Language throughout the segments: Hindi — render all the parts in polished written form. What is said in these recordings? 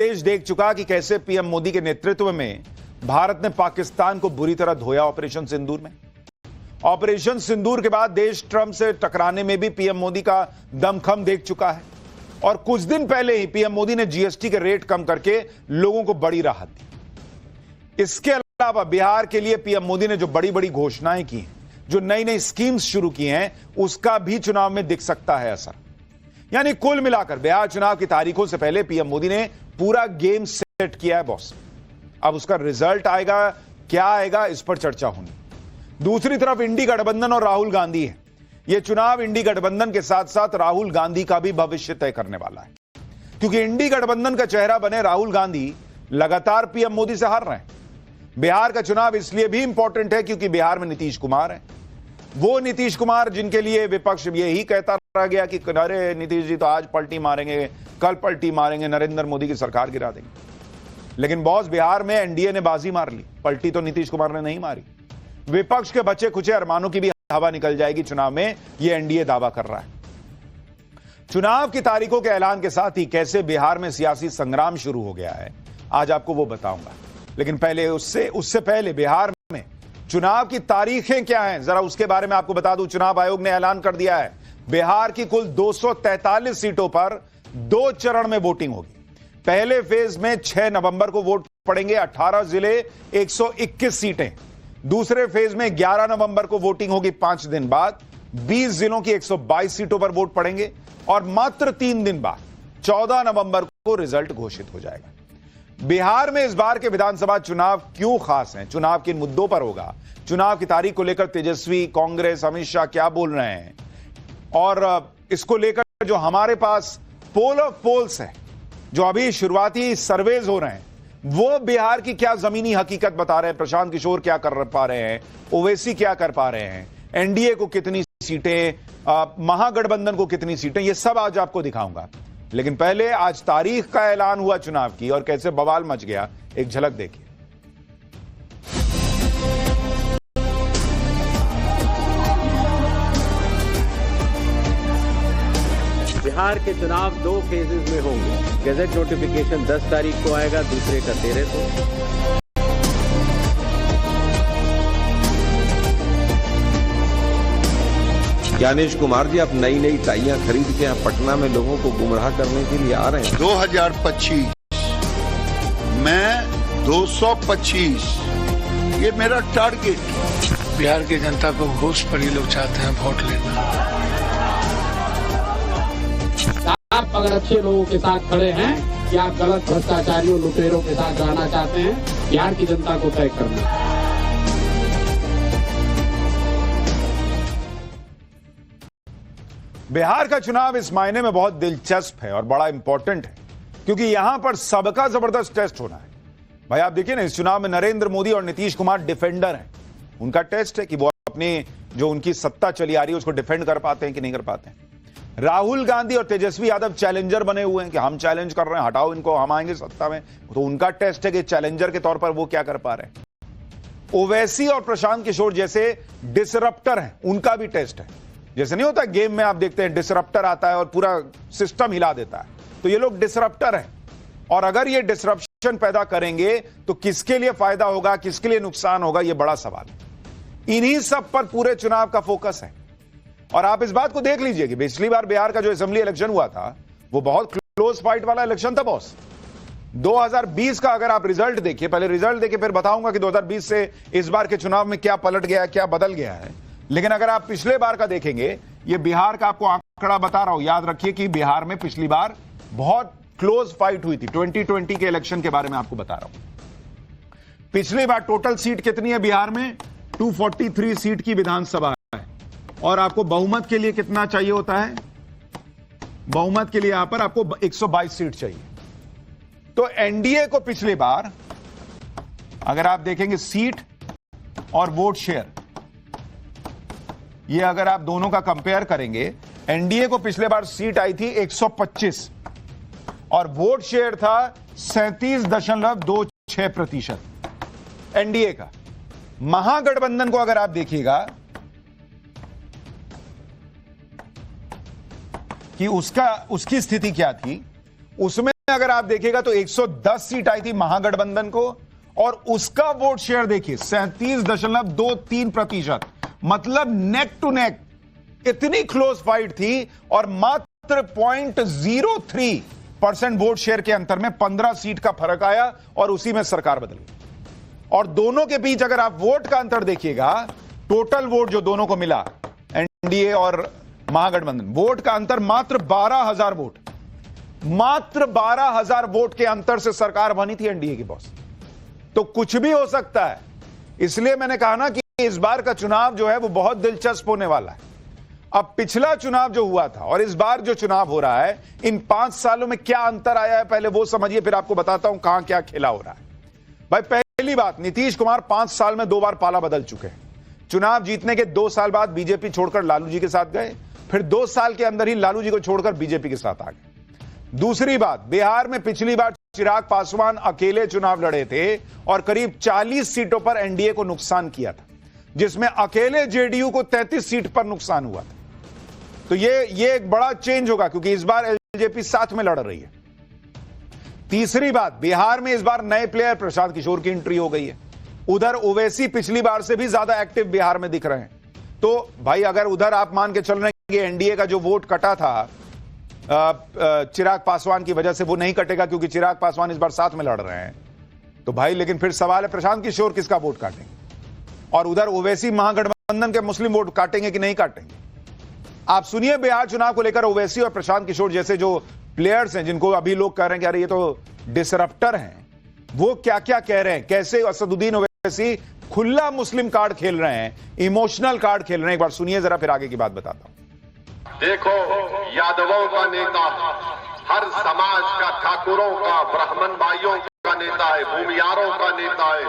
देश देख चुका कि कैसे पीएम मोदी के नेतृत्व में भारत ने पाकिस्तान को बुरी तरह धोया ऑपरेशन सिंदूर में। ऑपरेशन सिंदूर के बाद देश ट्रंप से टकराने में भी पीएम मोदी का दमखम देख चुका है और कुछ दिन पहले ही पीएम मोदी ने जीएसटी के रेट कम करके लोगों को बड़ी राहत दी। इसके अलावा बिहार के लिए पीएम मोदी ने जो बड़ी बड़ी घोषणाएं की हैं, जो नई नई स्कीम्स शुरू की हैं, उसका भी चुनाव में दिख सकता है असर। यानी कुल मिलाकर बिहार चुनाव की तारीखों से पहले पीएम मोदी ने पूरा गेम सेट किया है बॉस। अब उसका रिजल्ट आएगा, क्या आएगा, इस पर चर्चा होनी। दूसरी तरफ इंडी गठबंधन और राहुल गांधी है। यह चुनाव इंडी गठबंधन के साथ साथ राहुल गांधी का भी भविष्य तय करने वाला है, क्योंकि इंडी गठबंधन का चेहरा बने राहुल गांधी लगातार पीएम मोदी से हार रहे हैं। बिहार का चुनाव इसलिए भी इंपॉर्टेंट है क्योंकि बिहार में नीतीश कुमार है। वो नीतीश कुमार जिनके लिए विपक्ष यही कहता रह गया कि अरे नीतीश जी तो आज पलटी मारेंगे, कल पलटी मारेंगे, नरेंद्र मोदी की सरकार गिरा देंगे। लेकिन बॉस, बिहार में एनडीए ने बाजी मार ली, पलटी तो नीतीश कुमार ने नहीं मारी। विपक्ष के बचे खुचे अरमानों की भी हवा निकल जाएगी चुनाव में, यह एनडीए दावा कर रहा है। चुनाव की तारीखों के ऐलान के साथ ही कैसे बिहार में सियासी संग्राम शुरू हो गया है, आज आपको वो बताऊंगा। लेकिन पहले उससे पहले बिहार में चुनाव की तारीखें क्या हैं, जरा उसके बारे में आपको बता दूं। चुनाव आयोग ने ऐलान कर दिया है बिहार की कुल 243 सीटों पर 2 चरण में वोटिंग होगी। पहले फेज में 6 नवंबर को वोट पड़ेंगे, 18 जिले, 121 सीटें। दूसरे फेज में 11 नवंबर को वोटिंग होगी, 5 दिन बाद 20 जिलों की 122 सीटों पर वोट पड़ेंगे और मात्र 3 दिन बाद 14 नवंबर को रिजल्ट घोषित हो जाएगा। बिहार में इस बार के विधानसभा चुनाव क्यों खास हैं, चुनाव किन मुद्दों पर होगा, चुनाव की तारीख को लेकर तेजस्वी, कांग्रेस, अमित शाह क्या बोल रहे हैं, और इसको लेकर जो हमारे पास पोल ऑफ पोल्स है, जो अभी शुरुआती सर्वेज हो रहे हैं, वो बिहार की क्या जमीनी हकीकत बता रहे हैं। प्रशांत किशोर क्या कर पा रहे हैं, ओवैसी क्या कर पा रहे हैं, एनडीए को कितनी सीटें, महागठबंधन को कितनी सीटें, ये सब आज आपको दिखाऊंगा। लेकिन पहले आज तारीख का ऐलान हुआ चुनाव की और कैसे बवाल मच गया, एक झलक देखिए। बिहार के चुनाव 2 फेजेस में होंगे। गैजेट नोटिफिकेशन 10 तारीख को आएगा, दूसरे का 13 को। ज्ञानेश कुमार जी, आप नई नई टाइयां खरीद के यहाँ पटना में लोगों को गुमराह करने के लिए आ रहे हैं। 2025 मैं 225, ये मेरा टारगेट। बिहार की जनता को घूस पर ही लोग चाहते हैं वोट लेना। आप अगर अच्छे लोगों के साथ खड़े हैं कि आप गलत भ्रष्टाचारियों, लुटेरों के साथ रहना चाहते हैं, बिहार की जनता को तय करना है। बिहार का चुनाव इस मायने में बहुत दिलचस्प है और बड़ा इंपॉर्टेंट है क्योंकि यहां पर सबका जबरदस्त टेस्ट होना है। भाई आप देखिए ना, इस चुनाव में नरेंद्र मोदी और नीतीश कुमार डिफेंडर हैं। उनका टेस्ट है कि वो अपनी जो उनकी सत्ता चली आ रही है उसको डिफेंड कर पाते हैं कि नहीं कर पाते हैं। राहुल गांधी और तेजस्वी यादव चैलेंजर बने हुए हैं कि हम चैलेंज कर रहे हैं, हटाओ इनको, हम आएंगे सत्ता में। तो उनका टेस्ट है कि चैलेंजर के तौर पर वो क्या कर पा रहे हैं। ओवैसी और प्रशांत किशोर जैसे डिसरप्टर हैं, उनका भी टेस्ट है। जैसे नहीं होता गेम में, आप देखते हैं डिसरप्टर आता है और पूरा सिस्टम हिला देता है, तो ये लोग डिसरप्टर हैं। और अगर ये डिसरप्शन पैदा करेंगे तो किसके लिए फायदा होगा, किसके लिए नुकसान होगा, ये बड़ा सवाल है। इन्हीं सब पर पूरे चुनाव का फोकस है। और आप इस बात को देख लीजिए कि पिछली बार बिहार का जो असेंबली इलेक्शन हुआ था वो बहुत क्लोज फाइट वाला इलेक्शन था बॉस। 2020 का अगर आप रिजल्ट देखिए, पहले रिजल्ट देखिए फिर बताऊंगा कि 2020 से इस बार के चुनाव में क्या पलट गया, क्या बदल गया है। लेकिन अगर आप पिछले बार का देखेंगे, ये बिहार का आपको आंकड़ा बता रहा हूं, याद रखिए कि बिहार में पिछली बार बहुत क्लोज फाइट हुई थी। 2020 के इलेक्शन के बारे में आपको बता रहा हूं। पिछली बार टोटल सीट कितनी है बिहार में, 243 सीट की विधानसभा है। और आपको बहुमत के लिए कितना चाहिए होता है, बहुमत के लिए यहां पर आपको 122 सीट चाहिए। तो एनडीए को पिछली बार अगर आप देखेंगे सीट और वोट शेयर, ये अगर आप दोनों का कंपेयर करेंगे, एनडीए को पिछले बार सीट आई थी 125 और वोट शेयर था 37.26% एनडीए का। महागठबंधन को अगर आप देखिएगा कि उसकी स्थिति क्या थी, उसमें अगर आप देखिएगा तो 110 सीट आई थी महागठबंधन को और उसका वोट शेयर देखिए 37.23%। मतलब नेक टू नेक इतनी क्लोज फाइट थी और मात्र 0.03% वोट शेयर के अंतर में 15 सीट का फर्क आया और उसी में सरकार बदल गई। और दोनों के बीच अगर आप वोट का अंतर देखिएगा, टोटल वोट जो दोनों को मिला एनडीए और महागठबंधन, वोट का अंतर मात्र 12,000 वोट, मात्र 12,000 वोट के अंतर से सरकार बनी थी एनडीए की बॉस। तो कुछ भी हो सकता है, इसलिए मैंने कहा ना कि इस बार का चुनाव जो है वो बहुत दिलचस्प होने वाला है। अब पिछला चुनाव जो हुआ था और इस बार जो चुनाव हो रहा है, इन 5 सालों में क्या अंतर आया है पहले वो समझिए, फिर आपको बताता हूं कहां क्या खेला हो रहा है। भाई पहली बात, नीतीश कुमार 5 साल में 2 बार पाला बदल चुके हैं। चुनाव जीतने के 2 साल बाद बीजेपी छोड़कर लालू जी के साथ गए, फिर 2 साल के अंदर ही लालू जी को छोड़कर बीजेपी के साथ आ गए। दूसरी बात, बिहार में पिछली बार चिराग पासवान अकेले चुनाव लड़े थे और करीब 40 सीटों पर एनडीए को नुकसान किया था, जिसमें अकेले जेडीयू को 33 सीट पर नुकसान हुआ था। तो ये एक बड़ा चेंज होगा क्योंकि इस बार एलजेपी साथ में लड़ रही है। तीसरी बात, बिहार में इस बार नए प्लेयर प्रशांत किशोर की एंट्री हो गई है। उधर ओवैसी पिछली बार से भी ज्यादा एक्टिव बिहार में दिख रहे हैं। तो भाई अगर उधर आप मान के चल रहे हैं कि एनडीए का जो वोट कटा था चिराग पासवान की वजह से, वो नहीं कटेगा क्योंकि चिराग पासवान इस बार साथ में लड़ रहे हैं। तो भाई लेकिन फिर सवाल है प्रशांत किशोर किसका वोट काटेंगे, और उधर ओवैसी महागठबंधन के मुस्लिम वोट काटेंगे कि नहीं काटेंगे। आप सुनिए बिहार चुनाव को लेकर ओवैसी और प्रशांत किशोर जैसे जो प्लेयर्स हैं, जिनको अभी लोग कह रहे हैं कि अरे ये तो डिसरप्टर हैं, वो क्या क्या कह रहे हैं, कैसे असदुद्दीन ओवैसी खुला मुस्लिम कार्ड खेल रहे हैं, इमोशनल कार्ड खेल रहे हैं। एक बार सुनिए जरा, फिर आगे की बात बताता हूं। देखो, यादवों का नेता, हर समाज का, ठाकुरों का, ब्राह्मण भाइयों का नेता है, भूमियारों का नेता है,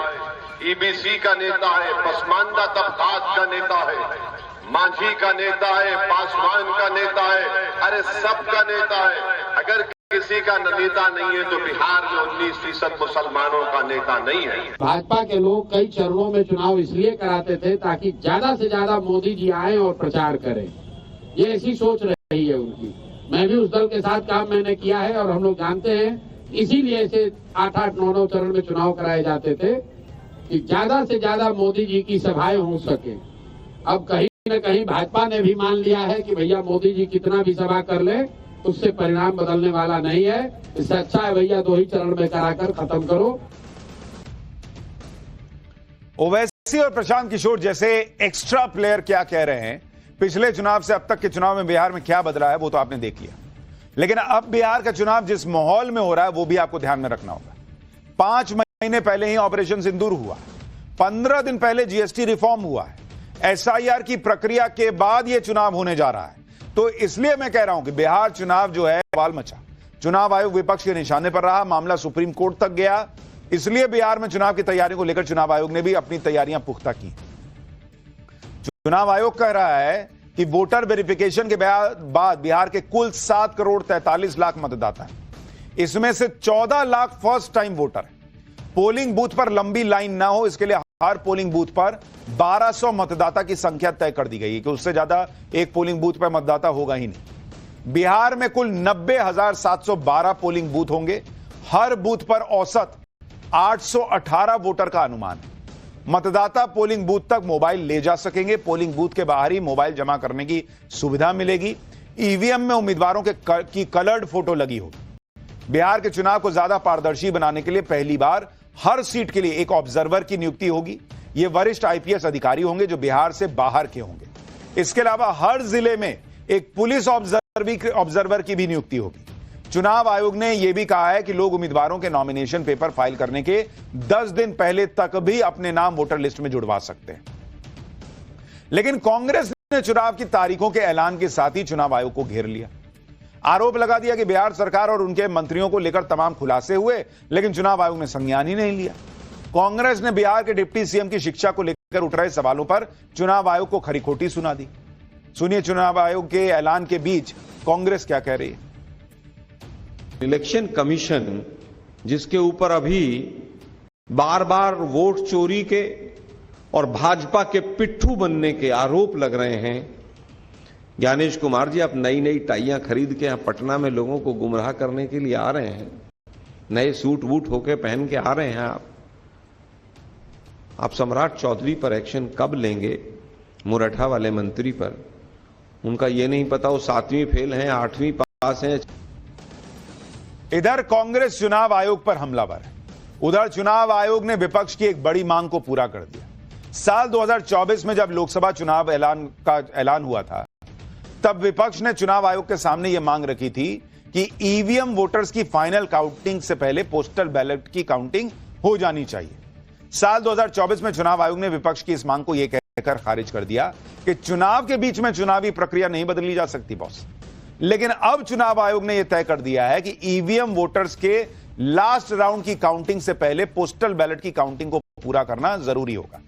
ईबीसी का नेता है, पसमानदा तबकात का नेता है, मांझी का नेता है, पासवान का नेता है, अरे सबका नेता है। अगर किसी का नेता नहीं है तो बिहार में 19% मुसलमानों का नेता नहीं है। भाजपा के लोग कई चरणों में चुनाव इसलिए कराते थे ताकि ज्यादा से ज्यादा मोदी जी आए और प्रचार करें, ये ऐसी सोच रही है उनकी। मैं भी उस दल के साथ काम मैंने किया है और हम लोग जानते हैं, इसीलिए ऐसे 8-8, 9-9 चरण में चुनाव कराए जाते थे कि ज्यादा से ज्यादा मोदी जी की सभाएं हो सके। अब कहीं न कहीं भाजपा ने भी मान लिया है कि भैया मोदी जी कितना भी सभा कर ले, उससे परिणाम बदलने वाला नहीं है। इससे अच्छा है भैया 2 ही चरण में कराकर खत्म करो। ओवैसी और प्रशांत किशोर जैसे एक्स्ट्रा प्लेयर क्या कह रहे हैं, पिछले चुनाव से अब तक के चुनाव में बिहार में क्या बदला है वो तो आपने देख लिया। लेकिन अब बिहार का चुनाव जिस माहौल में हो रहा है वो भी आपको ध्यान में रखना होगा। 5 महीने पहले ही ऑपरेशन सिंदूर हुआ, 15 दिन पहले जीएसटी रिफॉर्म हुआ है, एसआईआर की प्रक्रिया के बाद यह चुनाव होने जा रहा है। तो इसलिए मैं कह रहा हूं कि बिहार चुनाव जो है बवाल मचा। चुनाव आयोग विपक्ष के निशाने पर रहा, मामला सुप्रीम कोर्ट तक गया। इसलिए बिहार में चुनाव की तैयारी को लेकर चुनाव आयोग ने भी अपनी तैयारियां पुख्ता की। चुनाव आयोग कह रहा है कि वोटर वेरिफिकेशन के बाद बिहार के कुल 7,43,00,000 मतदाता हैं। इसमें से 14 लाख फर्स्ट टाइम वोटर हैं। पोलिंग बूथ पर लंबी लाइन ना हो, इसके लिए हर पोलिंग बूथ पर 1200 मतदाता की संख्या तय कर दी गई है कि उससे ज्यादा एक पोलिंग बूथ पर मतदाता होगा ही नहीं। बिहार में कुल 90,712 पोलिंग बूथ होंगे। हर बूथ पर औसत 818 वोटर का अनुमान है। मतदाता पोलिंग बूथ तक मोबाइल ले जा सकेंगे। पोलिंग बूथ के बाहर ही मोबाइल जमा करने की सुविधा मिलेगी। ईवीएम में उम्मीदवारों की कलर्ड फोटो लगी होगी। बिहार के चुनाव को ज्यादा पारदर्शी बनाने के लिए पहली बार हर सीट के लिए एक ऑब्जर्वर की नियुक्ति होगी। ये वरिष्ठ आईपीएस अधिकारी होंगे जो बिहार से बाहर के होंगे। इसके अलावा हर जिले में एक पुलिस ऑब्जर्वर की भी नियुक्ति होगी। चुनाव आयोग ने यह भी कहा है कि लोग उम्मीदवारों के नॉमिनेशन पेपर फाइल करने के 10 दिन पहले तक भी अपने नाम वोटर लिस्ट में जुड़वा सकते हैं। लेकिन कांग्रेस ने चुनाव की तारीखों के ऐलान के साथ ही चुनाव आयोग को घेर लिया। आरोप लगा दिया कि बिहार सरकार और उनके मंत्रियों को लेकर तमाम खुलासे हुए, लेकिन चुनाव आयोग ने संज्ञान ही नहीं लिया। कांग्रेस ने बिहार के डिप्टी सीएम की शिक्षा को लेकर उठ रहे सवालों पर चुनाव आयोग को खरी खोटी सुना दी। सुनिए चुनाव आयोग के ऐलान के बीच कांग्रेस क्या कह रही है। इलेक्शन कमीशन जिसके ऊपर अभी बार बार वोट चोरी के और भाजपा के पिट्ठू बनने के आरोप लग रहे हैं, ज्ञानेश कुमार जी आप नई नई टाइयां खरीद के यहां पटना में लोगों को गुमराह करने के लिए आ रहे हैं। नए सूट वूट होके पहन के आ रहे हैं आप सम्राट चौधरी पर एक्शन कब लेंगे? मुरठा वाले मंत्री पर उनका ये नहीं पता वो 7वीं फेल हैं 8वीं पास हैं। इधर कांग्रेस चुनाव आयोग पर हमलावर है, उधर चुनाव आयोग ने विपक्ष की एक बड़ी मांग को पूरा कर दिया। साल 2024 में जब लोकसभा चुनाव ऐलान हुआ था, तब विपक्ष ने चुनाव आयोग के सामने यह मांग रखी थी कि ईवीएम वोटर्स की फाइनल काउंटिंग से पहले पोस्टल बैलेट की काउंटिंग हो जानी चाहिए। साल 2024 में चुनाव आयोग ने विपक्ष की इस मांग को यह कहकर खारिज कर दिया कि चुनाव के बीच में चुनावी प्रक्रिया नहीं बदली जा सकती बॉस। लेकिन अब चुनाव आयोग ने यह तय कर दिया है कि ईवीएम वोटर्स के लास्ट राउंड की काउंटिंग से पहले पोस्टल बैलेट की काउंटिंग को पूरा करना जरूरी होगा।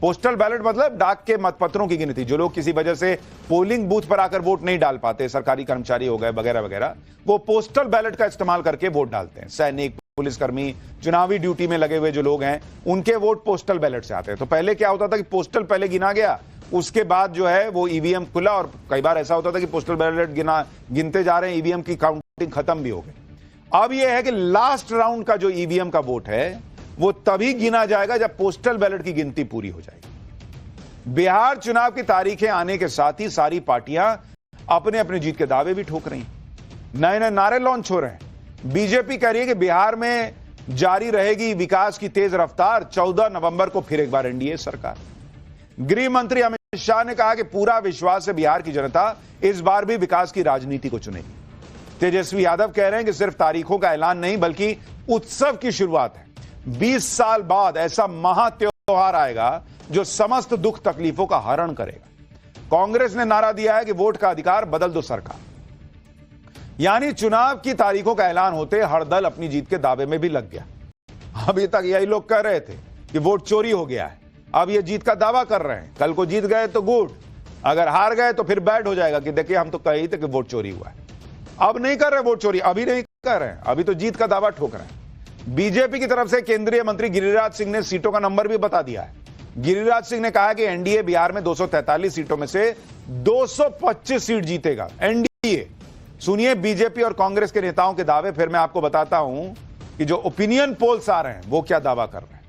पोस्टल बैलेट मतलब डाक के मतपत्रों की गिनती। जो लोग किसी वजह से पोलिंग बूथ पर आकर वोट नहीं डाल पाते, सरकारी कर्मचारी हो गए वगैरह वगैरह, वो पोस्टल बैलेट का इस्तेमाल करके वोट डालते हैं। सैनिक, पुलिसकर्मी, चुनावी ड्यूटी में लगे हुए जो लोग हैं, उनके वोट पोस्टल बैलेट से आते हैं। तो पहले क्या होता था कि पोस्टल पहले गिना गया, उसके बाद जो है वो ईवीएम खुला, और कई बार ऐसा होता था कि पोस्टल बैलेट गिनते जा रहे हैं, ईवीएम की काउंटिंग खत्म भी हो गई। अब यह है कि लास्ट राउंड का जो ईवीएम का वोट है वो तभी गिना जाएगा जब पोस्टल बैलेट की गिनती पूरी हो जाएगी। बिहार चुनाव की तारीखें आने के साथ ही सारी पार्टियां अपने अपने जीत के दावे भी ठोक रही हैं, नए नए नारे लॉन्च हो रहे हैं। बीजेपी कह रही है कि बिहार में जारी रहेगी विकास की तेज रफ्तार, 14 नवंबर को फिर एक बार एनडीए सरकार। गृह मंत्री अमित शाह ने कहा कि पूरा विश्वास है बिहार की जनता इस बार भी विकास की राजनीति को चुनेगी। तेजस्वी यादव कह रहे हैं कि सिर्फ तारीखों का ऐलान नहीं बल्कि उत्सव की शुरुआत है। 20 साल बाद ऐसा महा त्योहार आएगा जो समस्त दुख तकलीफों का हरण करेगा। कांग्रेस ने नारा दिया है कि वोट का अधिकार बदल दो सरकार। यानी चुनाव की तारीखों का ऐलान होते हर दल अपनी जीत के दावे में भी लग गया। अभी तक यही लोग कह रहे थे कि वोट चोरी हो गया है, अब ये जीत का दावा कर रहे हैं। कल को जीत गए तो गुड, अगर हार गए तो फिर बैड हो जाएगा कि देखिए हम तो कह ही थे कि वोट चोरी हुआ है। अब नहीं कर रहे वोट चोरी, अभी नहीं कर रहे हैं, अभी तो जीत का दावा ठोक रहे हैं। बीजेपी की तरफ से केंद्रीय मंत्री गिरिराज सिंह ने सीटों का नंबर भी बता दिया है। गिरिराज सिंह ने कहा कि एनडीए बिहार में 243 सीटों में से 225 सीट जीतेगा। एनडीए सुनिए बीजेपी और कांग्रेस के नेताओं के दावे, फिर मैं आपको बताता हूं कि जो ओपिनियन पोल्स आ रहे हैं वो क्या दावा कर रहे हैं।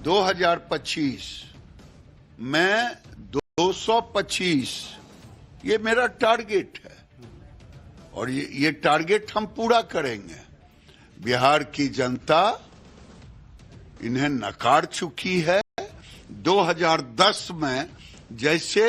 2025 में 225 ये मेरा टारगेट है और ये टारगेट हम पूरा करेंगे। बिहार की जनता इन्हें नकार चुकी है। 2010 में जैसे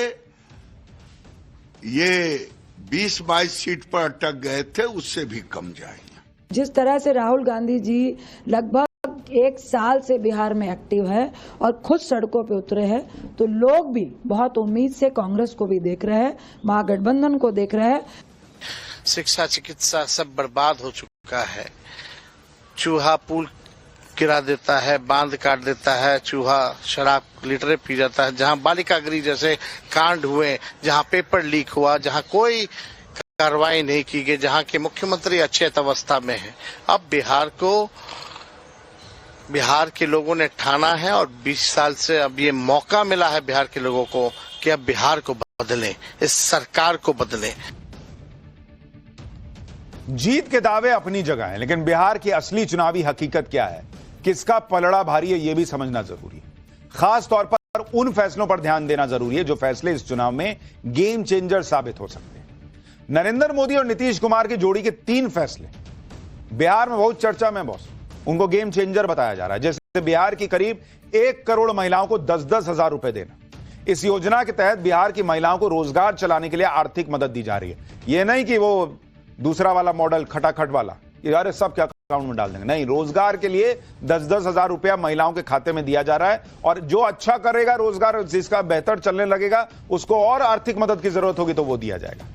ये 20-22 सीट पर अटक गए थे उससे भी कम जाएंगे। जिस तरह से राहुल गांधी जी लगभग 1 साल से बिहार में एक्टिव है और खुद सड़कों पे उतरे हैं, तो लोग भी बहुत उम्मीद से कांग्रेस को भी देख रहे हैं, महागठबंधन को देख रहे हैं। शिक्षा चिकित्सा सब बर्बाद हो चुका है। चूहा पुल गिरा देता है, बांध काट देता है, चूहा शराब लीटरें पी जाता है। जहां बालिका गृह जैसे कांड हुए, जहां पेपर लीक हुआ, जहां कोई कार्रवाई नहीं की गई, जहां के मुख्यमंत्री अचेत अवस्था में है। अब बिहार के लोगों ने ठाना है और 20 साल से अब ये मौका मिला है बिहार के लोगों को कि अब बिहार को बदलें, इस सरकार को बदलें। जीत के दावे अपनी जगह है, लेकिन बिहार की असली चुनावी हकीकत क्या है, किसका पलड़ा भारी है, यह भी समझना जरूरी है। खास तौर पर उन फैसलों पर ध्यान देना जरूरी है जो फैसले इस चुनाव में गेम चेंजर साबित हो सकते हैं। नरेंद्र मोदी और नीतीश कुमार की जोड़ी के 3 फैसले बिहार में बहुत चर्चा में बॉस, उनको गेम चेंजर बताया जा रहा है। जैसे बिहार की करीब 1 करोड़ महिलाओं को 10-10 हजार रुपए देना। इस योजना के तहत बिहार की महिलाओं को रोजगार चलाने के लिए आर्थिक मदद दी जा रही है। यह नहीं कि वो दूसरा वाला मॉडल खटाखट वाला कि अरे सब क्या अकाउंट में डाल देंगे, नहीं, रोजगार के लिए 10-10 हजार रुपया महिलाओं के खाते में दिया जा रहा है। और जो अच्छा करेगा रोजगार, जिसका बेहतर चलने लगेगा, उसको और आर्थिक मदद की जरूरत होगी तो वो दिया जाएगा।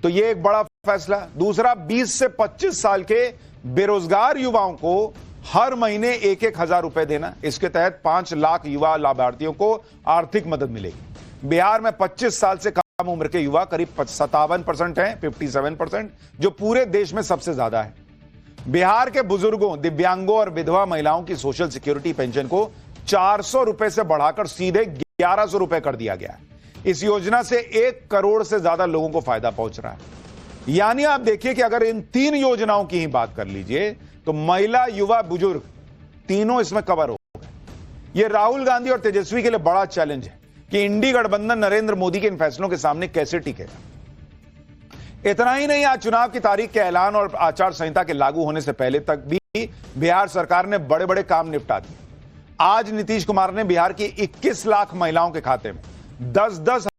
तो ये एक बड़ा फैसला। दूसरा, 20 से 25 साल के बेरोजगार युवाओं को हर महीने 1-1 हजार रुपए देना। इसके तहत 5 लाख युवा लाभार्थियों को आर्थिक मदद मिलेगी। बिहार में 25 साल से कम उम्र के युवा करीब 57% हैं, 57%, जो पूरे देश में सबसे ज्यादा है। बिहार के बुजुर्गों, दिव्यांगों और विधवा महिलाओं की सोशल सिक्योरिटी पेंशन को 400 रुपए से बढ़ाकर सीधे 1100 रुपए कर दिया गया है। इस योजना से 1 करोड़ से ज्यादा लोगों को फायदा पहुंच रहा है। यानी आप देखिए कि अगर इन 3 योजनाओं की ही बात कर लीजिए तो महिला, युवा, बुजुर्ग तीनों इसमें कवर हो गए। यह राहुल गांधी और तेजस्वी के लिए बड़ा चैलेंज है कि इंडी गठबंधन नरेंद्र मोदी के इन फैसलों के सामने कैसे टिकेगा। इतना ही नहीं, आज चुनाव की तारीख के ऐलान और आचार संहिता के लागू होने से पहले तक भी बिहार सरकार ने बड़े बड़े काम निपटा दिए। आज नीतीश कुमार ने बिहार की 21 लाख महिलाओं के खाते में 10-10